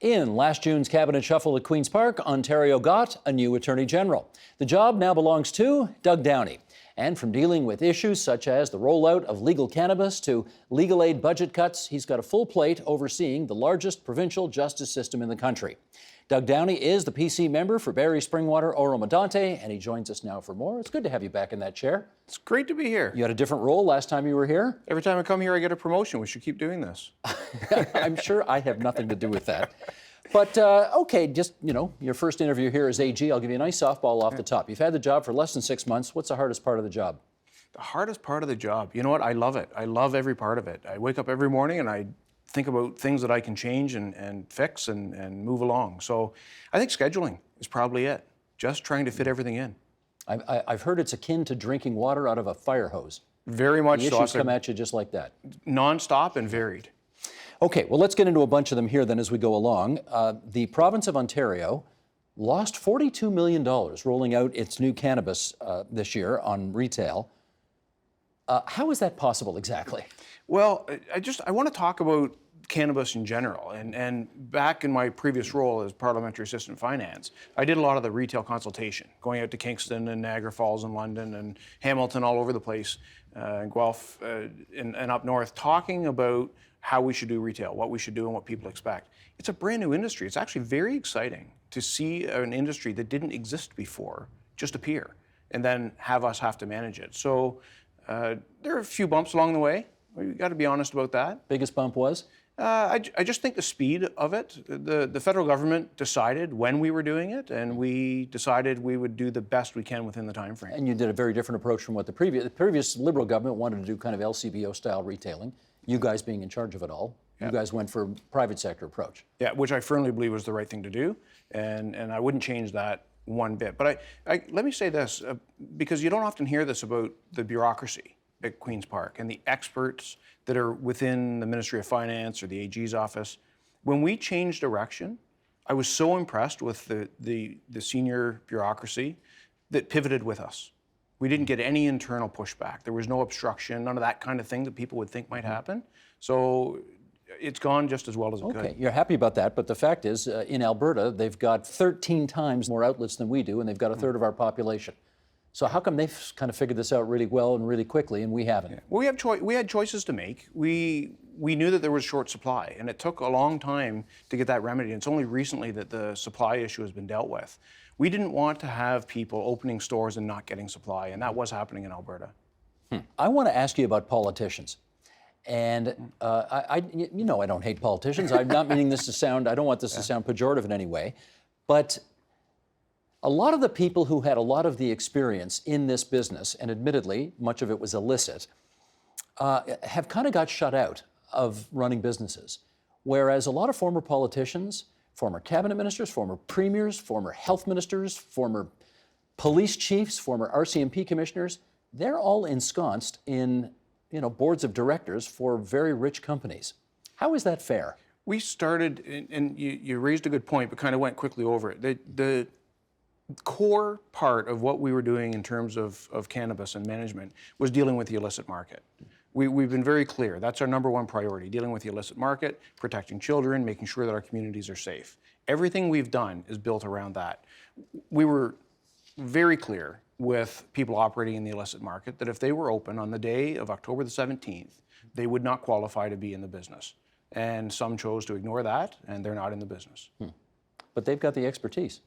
In last June's cabinet shuffle at Queen's Park, Ontario got a new Attorney General. The job now belongs to Doug Downey. And from dealing with issues such as the rollout of legal cannabis to legal aid budget cuts, he's got a full plate overseeing the largest provincial justice system in the country. Doug Downey is the PC member for Barrie, Springwater, Oro-Medonte, and he joins us now for more. It's good to have you back in that chair. It's great to be here. You had a different role last time you were here? Every time I come here, I get a promotion. We should keep doing this. I'm sure I have nothing to do with that. But, okay, just, your first interview here as AG, I'll give you a nice softball off the top. You've had the job for less than 6 months. What's the hardest part of the job? The hardest part of the job, you know what? I love it. I love every part of it. I wake up every morning and I think about things that I can change and fix and move along. So I think scheduling is probably it. Just trying to fit everything in. I've heard it's akin to drinking water out of a fire hose. Very much so. The issues come at you just like that. Non-stop and varied. Okay, well, let's get into a bunch of them here then as we go along. The province of Ontario lost $42 million rolling out its new cannabis this year on retail. How is that possible exactly? Well, I want to talk about cannabis in general. And back in my previous role as parliamentary assistant finance, I did a lot of the retail consultation, going out to Kingston and Niagara Falls and London and Hamilton, all over the place, and Guelph and up north, talking about how we should do retail, what we should do and what people expect. It's a brand new industry. It's actually very exciting to see an industry that didn't exist before just appear and then have us have to manage it. So there are a few bumps along the way. We've got to be honest about that. Biggest bump was? I just think the speed of it. The federal government decided when we were doing it, and we decided we would do the best we can within the time frame. And you did a very different approach from what the previous Liberal government wanted to do, kind of LCBO-style retailing. You guys being in charge of it all. You guys went for a private sector approach. Yeah, which I firmly believe was the right thing to do, and I wouldn't change that one bit. But let me say this, because you don't often hear this about the bureaucracy at Queen's Park and the experts that are within the Ministry of Finance or the AG's office. When we changed direction, I was so impressed with the senior bureaucracy that pivoted with us. We didn't get any internal pushback. There was no obstruction, none of that kind of thing that people would think might happen. So it's gone just as well as it could. Okay, you're happy about that, but the fact is, in Alberta, they've got 13 times more outlets than we do, and they've got a third of our population. So how come they've kind of figured this out really well and really quickly, and we haven't? Yeah. Well, we had choices to make. We knew that there was short supply, and it took a long time to get that remedied. It's only recently that the supply issue has been dealt with. We didn't want to have people opening stores and not getting supply, and that was happening in Alberta. I want to ask you about politicians. And I don't hate politicians. I'm not meaning this to sound, I don't want this to sound pejorative in any way, but a lot of the people who had a lot of the experience in this business, and admittedly, much of it was illicit, have kind of got shut out of running businesses. Whereas a lot of former politicians, former cabinet ministers, former premiers, former health ministers, former police chiefs, former RCMP commissioners, they're all ensconced in boards of directors for very rich companies. How is that fair? We started, and you raised a good point, but kind of went quickly over it. The core part of what we were doing in terms of cannabis and management was dealing with the illicit market. We've been very clear. That's our number one priority, dealing with the illicit market, protecting children, making sure that our communities are safe. Everything we've done is built around that. We were very clear with people operating in the illicit market that if they were open on the day of October the 17th, they would not qualify to be in the business. And some chose to ignore that, and they're not in the business. But they've got the expertise.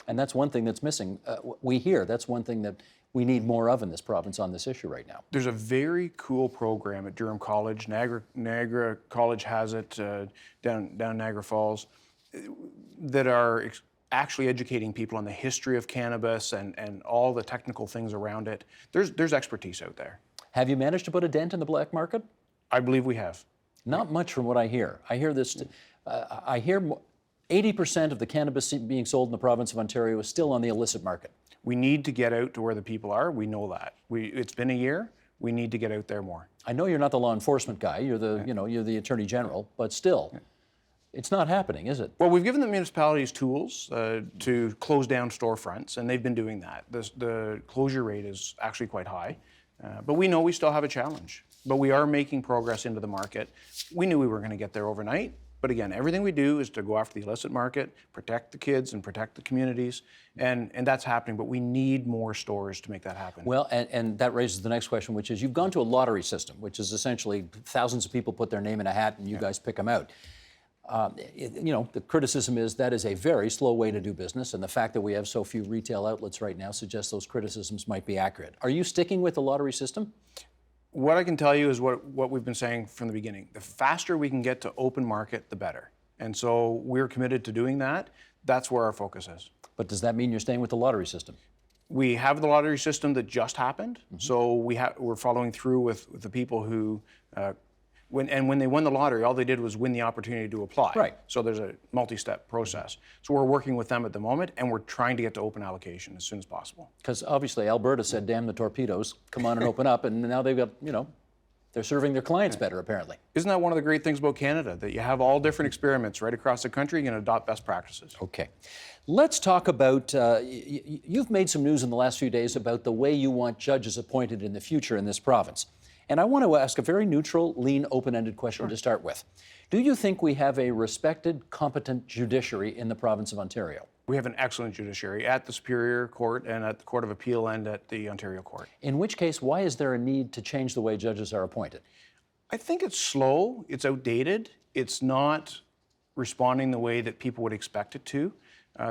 And that's one thing that's missing. We hear that's one thing that we need more of in this province on this issue right now. There's a very cool program at Durham College. Niagara College has it down Niagara Falls that are actually educating people on the history of cannabis and all the technical things around it. There's expertise out there. Have you managed to put a dent in the black market? I believe we have. Not much from what I hear. I hear this. I hear 80% of the cannabis being sold in the province of Ontario is still on the illicit market. We need to get out to where the people are. We know that. It's been a year. We need to get out there more. I know you're not the law enforcement guy. You're the you're the Attorney General, but still, it's not happening, is it? Well, we've given the municipalities tools to close down storefronts, and they've been doing that. The closure rate is actually quite high, but we know we still have a challenge. But we are making progress into the market. We knew we were going to get there overnight. But again, everything we do is to go after the illicit market, protect the kids and protect the communities, and that's happening, but we need more stores to make that happen. Well, and that raises the next question, which is you've gone to a lottery system, which is essentially thousands of people put their name in a hat and you guys pick them out. The criticism is that is a very slow way to do business, and the fact that we have so few retail outlets right now suggests those criticisms might be accurate. Are you sticking with the lottery system? What I can tell you is what we've been saying from the beginning. The faster we can get to open market, the better. And so we're committed to doing that. That's where our focus is. But does that mean you're staying with the lottery system? We have the lottery system that just happened, so we're following through with the people who, when they won the lottery, all they did was win the opportunity to apply. Right. So there's a multi-step process. So we're working with them at the moment, and we're trying to get to open allocation as soon as possible. Because obviously Alberta said, damn the torpedoes, come on and open up, and now they've got, they're serving their clients better, apparently. Isn't that one of the great things about Canada, that you have all different experiments right across the country, you can adopt best practices? Okay. Let's talk about, you've made some news in the last few days about the way you want judges appointed in the future in this province. And I want to ask a very neutral, lean, open-ended question to start with. Do you think we have a respected, competent judiciary in the province of Ontario? We have an excellent judiciary at the Superior Court and at the Court of Appeal and at the Ontario Court. In which case, why is there a need to change the way judges are appointed? I think it's slow, it's outdated, it's not responding the way that people would expect it to.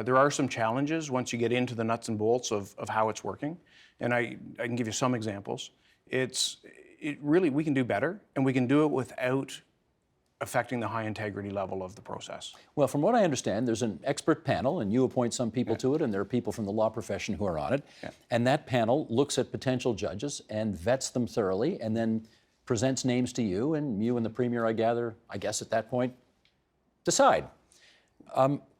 There are some challenges once you get into the nuts and bolts of how it's working, and I can give you some examples. We can do better, and we can do it without affecting the high integrity level of the process. Well, from what I understand, there's an expert panel, and you appoint some people to it, and there are people from the law profession who are on it. Yeah. And that panel looks at potential judges and vets them thoroughly, and then presents names to you, and you and the Premier, I gather, I guess at that point, decide.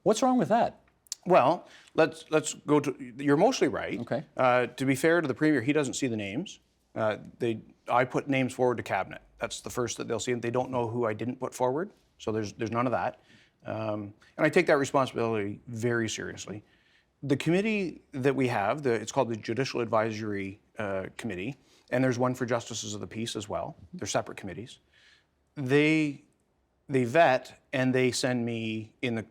What's wrong with that? Well, let's go to, you're mostly right. Okay. To be fair to the Premier, he doesn't see the names. I put names forward to Cabinet. That's the first that they'll see, and they don't know who I didn't put forward, so there's none of that. And I take that responsibility very seriously. The committee that we have, it's called the Judicial Advisory Committee, and there's one for Justices of the Peace as well. They're separate committees. They vet, and they send me, in the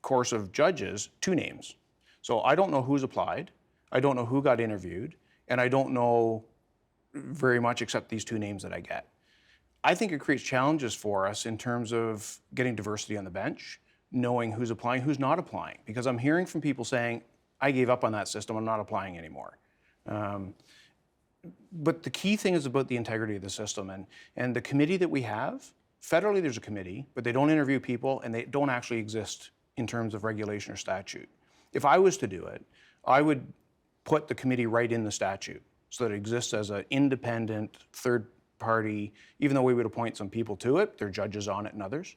course of judges, 2 names. So I don't know who's applied, I don't know who got interviewed, and I don't know very much except these 2 names that I get. I think it creates challenges for us in terms of getting diversity on the bench, knowing who's applying, who's not applying, because I'm hearing from people saying, I gave up on that system, I'm not applying anymore. But the key thing is about the integrity of the system, and the committee that we have, federally there's a committee, but they don't interview people and they don't actually exist in terms of regulation or statute. If I was to do it, I would put the committee right in the statute so that it exists as an independent third party, even though we would appoint some people to it, there are judges on it and others.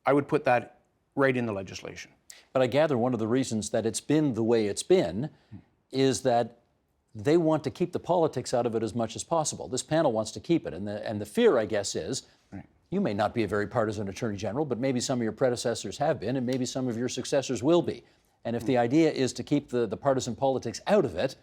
I would put that right in the legislation. But I gather one of the reasons that it's been the way it's been is that they want to keep the politics out of it as much as possible. This panel wants to keep it, and the fear, I guess, is you may not be a very partisan Attorney General, but maybe some of your predecessors have been, and maybe some of your successors will be. And if the idea is to keep the partisan politics out of it,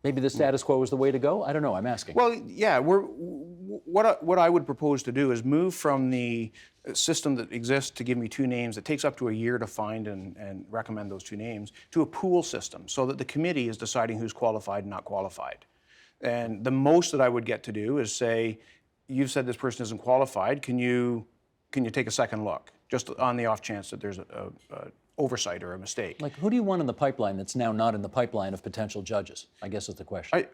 maybe the status quo is the way to go? I don't know, I'm asking. Well, yeah, what I would propose to do is move from the system that exists to give me 2 names, it takes up to a year to find and recommend those 2 names, to a pool system so that the committee is deciding who's qualified and not qualified. And the most that I would get to do is say, you've said this person isn't qualified, can you take a second look, just on the off chance that there's a oversight or a mistake. Like, who do you want in the pipeline that's now not in the pipeline of potential judges, I guess is the question.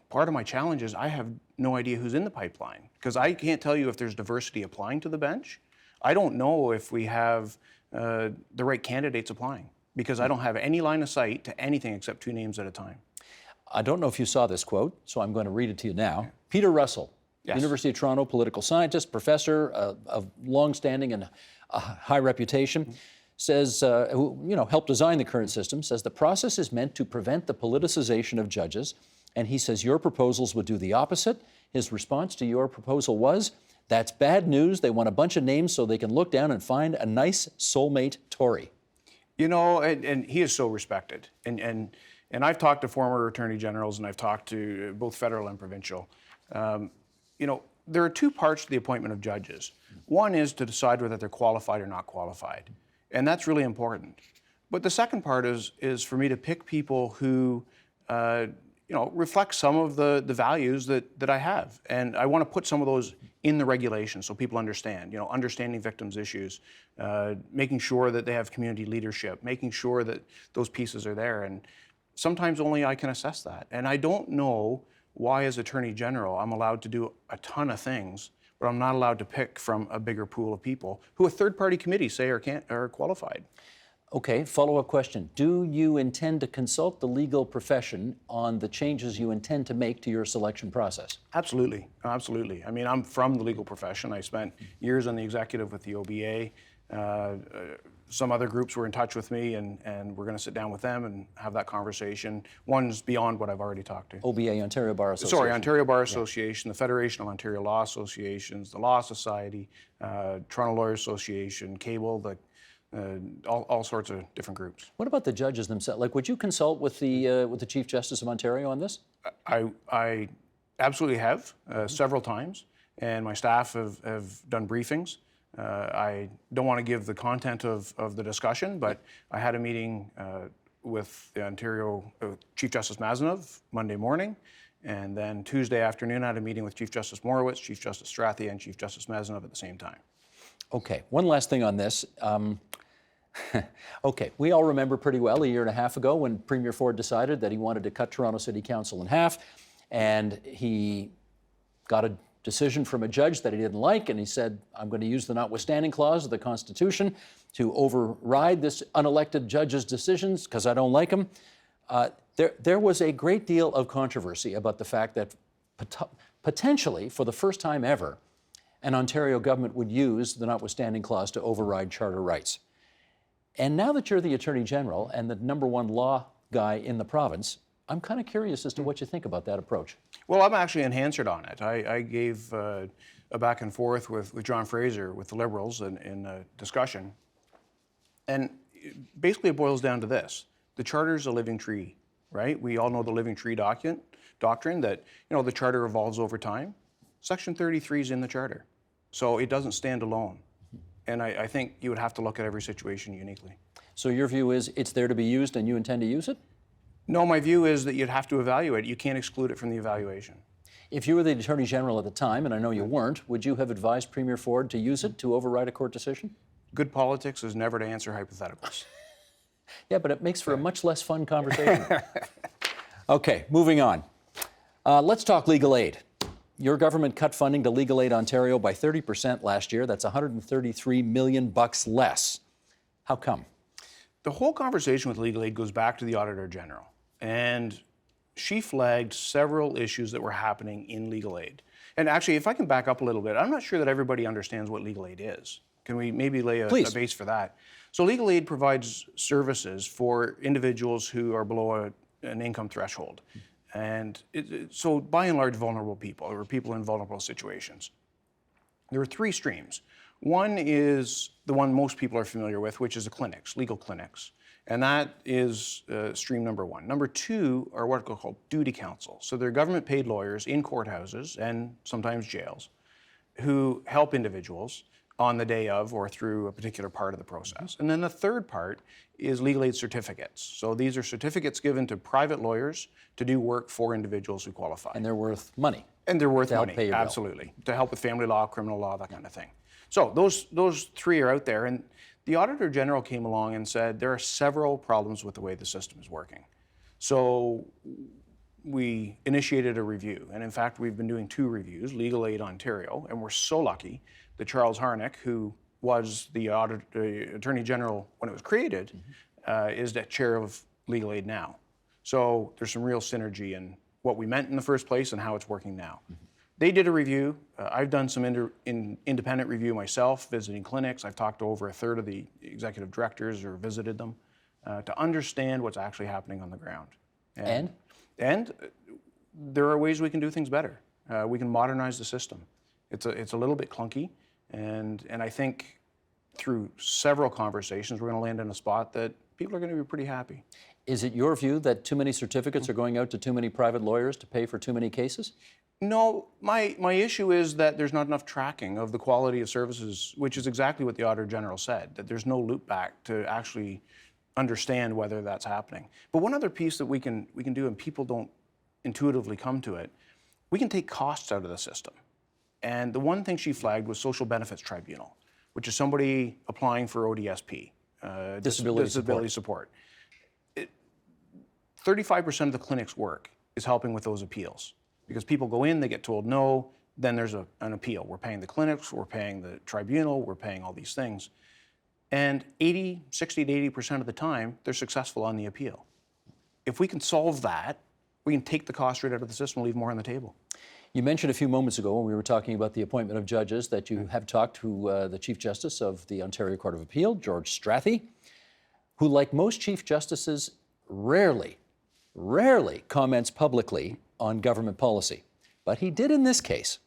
Part of my challenge is I have no idea who's in the pipeline, because I can't tell you if there's diversity applying to the bench. I don't know if we have the right candidates applying, because I don't have any line of sight to anything except 2 names at a time. I don't know if you saw this quote, so I'm going to read it to you now. Peter Russell, Yes. University of Toronto political scientist, professor of long-standing and high reputation, says, who helped design the current system, says the process is meant to prevent the politicization of judges, and he says your proposals would do the opposite. His response to your proposal was, that's bad news. They want a bunch of names so they can look down and find a nice soulmate Tory. And he is so respected. And I've talked to former attorney generals, and I've talked to both federal and provincial. there are two parts to the appointment of judges. One is to decide whether they're qualified or not qualified, and that's really important. But the second part is for me to pick people who reflect some of the values that I have. And I want to put some of those in the regulation so people understand, understanding victims' issues, making sure that they have community leadership, making sure that those pieces are there. And sometimes only I can assess that. And I don't know why, as Attorney General, I'm allowed to do a ton of things, but I'm not allowed to pick from a bigger pool of people who a third-party committee say are qualified. Okay, follow-up question. Do you intend to consult the legal profession on the changes you intend to make to your selection process? Absolutely, absolutely. I mean, I'm from the legal profession. I spent years on the executive with the OBA. Some other groups were in touch with me, and we're going to sit down with them and have that conversation. One's beyond what I've already talked to. OBA, Ontario Bar Association. Sorry, Ontario Bar Association, the Federation of Ontario Law Associations, the Law Society, Toronto Lawyers Association, Cable, all sorts of different groups. What about the judges themselves? Like, would you consult with the Chief Justice of Ontario on this? I absolutely have, several times, and my staff have done briefings. I don't want to give the content of the discussion, but I had a meeting with the Ontario Chief Justice Mazanov Monday morning, and then Tuesday afternoon I had a meeting with Chief Justice Morowitz, Chief Justice Strathia, and Chief Justice Mazanov at the same time. Okay, one last thing on this. Okay, we all remember pretty well a year and a half ago when Premier Ford decided that he wanted to cut Toronto City Council in half, and he got a decision from a judge that he didn't like, and he said, I'm going to use the notwithstanding clause of the Constitution to override this unelected judge's decisions because I don't like him. There was a great deal of controversy about the fact that potentially, for the first time ever, an Ontario government would use the notwithstanding clause to override charter rights. And now that you're the Attorney General and the #1 law guy in the province, I'm kind of curious as to what you think about that approach. Well, I'm actually unanswered on it. I gave a back and forth with John Fraser, with the Liberals, in a discussion. And basically it boils down to this. The Charter is a living tree, right? We all know the living tree doctrine that, the Charter evolves over time. Section 33 is in the Charter, so it doesn't stand alone. And I think you would have to look at every situation uniquely. So your view is it's there to be used and you intend to use it? No, my view is that you'd have to evaluate it. You can't exclude it from the evaluation. If you were the Attorney General at the time, and I know you weren't, would you have advised Premier Ford to use it to override a court decision? Good politics is never to answer hypotheticals. Yeah, but it makes for a much less fun conversation. Okay, moving on. Let's talk legal aid. Your government cut funding to Legal Aid Ontario by 30% last year. That's $133 million less. How come? The whole conversation with Legal Aid goes back to the Auditor General, and she flagged several issues that were happening in Legal Aid. And actually, if I can back up a little bit, I'm not sure that everybody understands what Legal Aid is. Can we maybe lay a base for that? So Legal Aid provides services for individuals who are below an income threshold. And so by and large, vulnerable people, or people in vulnerable situations. There are three streams. One is the one most people are familiar with, which is the clinics, legal clinics. And that is stream number one. Number two are what are called duty counsel. So they're government-paid lawyers in courthouses and sometimes jails who help individuals on the day of or through a particular part of the process. And then the third part is legal aid certificates. So these are certificates given to private lawyers to do work for individuals who qualify. And they're worth money. And they're worth to help money, pay your bill. absolutely, to help with family law, criminal law, that kind of thing. So those three are out there, and the Auditor General came along and said there are several problems with the way the system is working. So we initiated a review, and in fact we've been doing 2 reviews, Legal Aid Ontario, and we're so lucky that Charles Harnick, who was the Attorney General when it was created, is the chair of Legal Aid now. So there's some real synergy in what we meant in the first place and how it's working now. They did a review. I've done some independent review myself, visiting clinics. I've talked to over a third of the executive directors or visited them to understand what's actually happening on the ground. And there are ways we can do things better. We can modernize the system. It's a little bit clunky, and I think through several conversations we're going to land in a spot that people are going to be pretty happy. Is it your view that too many certificates are going out to too many private lawyers to pay for too many cases? No, my issue is that there's not enough tracking of the quality of services, which is exactly what the Auditor General said, that there's no loop back to actually understand whether that's happening. But one other piece that we can do, and people don't intuitively come to it, we can take costs out of the system. And the one thing she flagged was Social Benefits Tribunal, which is somebody applying for ODSP, disability support. 35% of the clinic's work is helping with those appeals. Because people go in, they get told no, then there's an appeal. We're paying the clinics, we're paying the tribunal, we're paying all these things. And 60 to 80% of the time, they're successful on the appeal. If we can solve that, we can take the cost right out of the system and leave more on the table. You mentioned a few moments ago when we were talking about the appointment of judges that you have talked to the Chief Justice of the Ontario Court of Appeal, George Strathy, who, like most Chief Justices, rarely comments publicly on government policy. But he did in this case.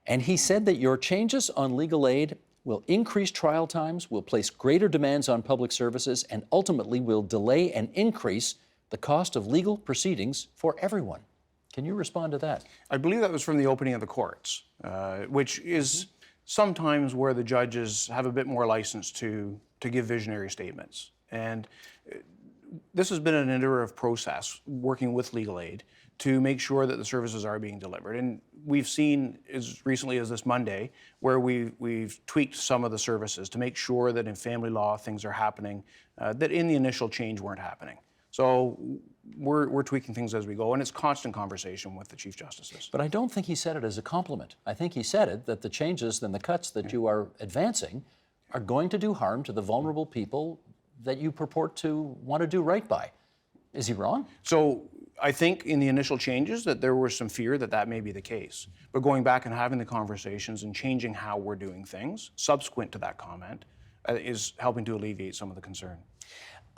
And he said that your changes on legal aid will increase trial times, will place greater demands on public services, and ultimately will delay and increase the cost of legal proceedings for everyone. Can you respond to that? I believe that was from the opening of the courts, which is sometimes where the judges have a bit more license to give visionary statements. And this has been an iterative process, working with legal aid to make sure that the services are being delivered. And we've seen as recently as this Monday where we've tweaked some of the services to make sure that in family law things are happening that in the initial change weren't happening. So we're tweaking things as we go, and it's constant conversation with the Chief Justices. But I don't think he said it as a compliment. I think he said it that the changes and the cuts that you are advancing are going to do harm to the vulnerable people that you purport to want to do right by. Is he wrong? So I think in the initial changes that there was some fear that that may be the case. But going back and having the conversations and changing how we're doing things subsequent to that comment is helping to alleviate some of the concern.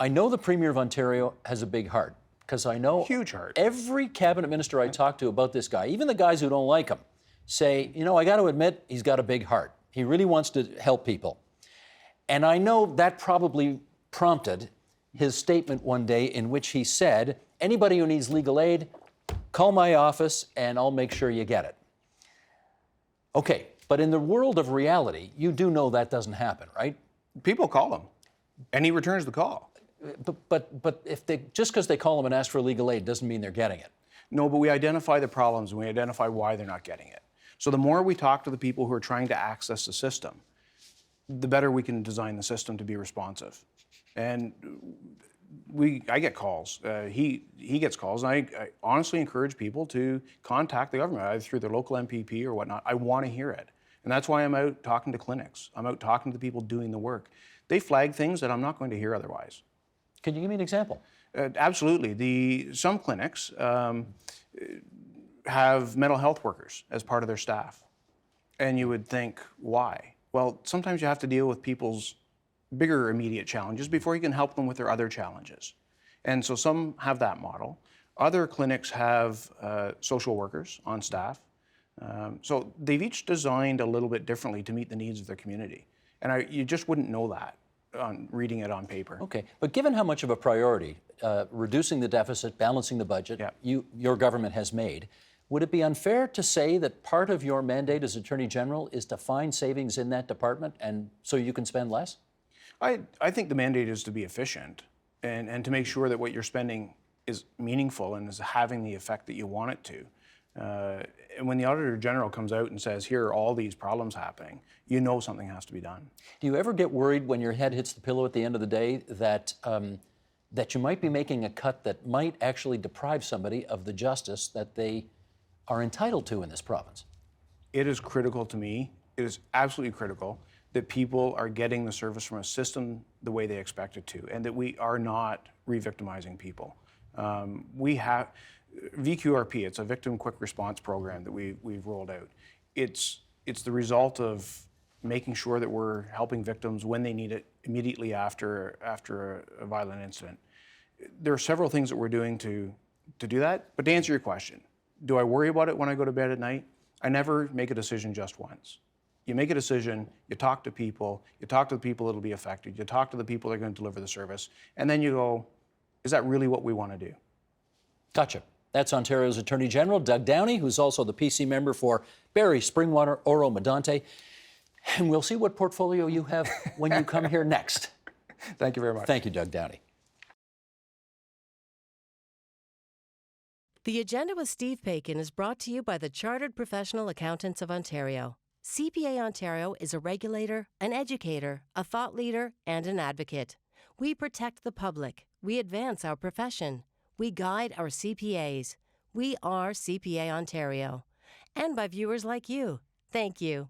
I know the Premier of Ontario has a big heart, because I know Huge heart. every cabinet minister I talk to about this guy, even the guys who don't like him, say, you know, I got to admit, he's got a big heart. He really wants to help people. And I know that probably prompted his statement one day in which he said, anybody who needs legal aid, call my office and I'll make sure you get it. Okay, but in the world of reality, you do know that doesn't happen, right? People call him, and he returns the call. But if they, just because they call them and ask for legal aid doesn't mean they're getting it. No, but we identify the problems and we identify why they're not getting it. So the more we talk to the people who are trying to access the system, the better we can design the system to be responsive. And I get calls. He gets calls. And I honestly encourage people to contact the government, either through their local MPP or whatnot. I want to hear it. And that's why I'm out talking to clinics. I'm out talking to the people doing the work. They flag things that I'm not going to hear otherwise. Can you give me an example? Absolutely. Some clinics have mental health workers as part of their staff. And you would think, why? Well, sometimes you have to deal with people's bigger immediate challenges before you can help them with their other challenges. And so some have that model. Other clinics have social workers on staff. So they've each designed a little bit differently to meet the needs of their community. And you just wouldn't know that on reading it on paper. Okay, but given how much of a priority reducing the deficit, balancing the budget, your government has made, would it be unfair to say that part of your mandate as Attorney General is to find savings in that department and so you can spend less? I think the mandate is to be efficient and to make sure that what you're spending is meaningful and is having the effect that you want it to. And when the Auditor General comes out and says, here are all these problems happening, you know something has to be done. Do you ever get worried when your head hits the pillow at the end of the day that that you might be making a cut that might actually deprive somebody of the justice that they are entitled to in this province? It is critical to me, it is absolutely critical that people are getting the service from a system the way they expect it to, and that we are not re-victimizing people. We have VQRP, it's a victim quick response program that we've rolled out. It's the result of making sure that we're helping victims when they need it immediately after a violent incident. There are several things that we're doing to do that, but to answer your question, do I worry about it when I go to bed at night? I never make a decision just once. You make a decision, you talk to the people that'll be affected, you talk to the people that are going to deliver the service, and then you go, is that really what we want to do? Gotcha. That's Ontario's Attorney General, Doug Downey, who's also the PC member for Barrie, Springwater, Oro, Medonte. And we'll see what portfolio you have when you come here next. Thank you very much. Thank you, Doug Downey. The Agenda with Steve Paikin is brought to you by the Chartered Professional Accountants of Ontario. CPA Ontario is a regulator, an educator, a thought leader, and an advocate. We protect the public. We advance our profession. We guide our CPAs. We are CPA Ontario. And by viewers like you. Thank you.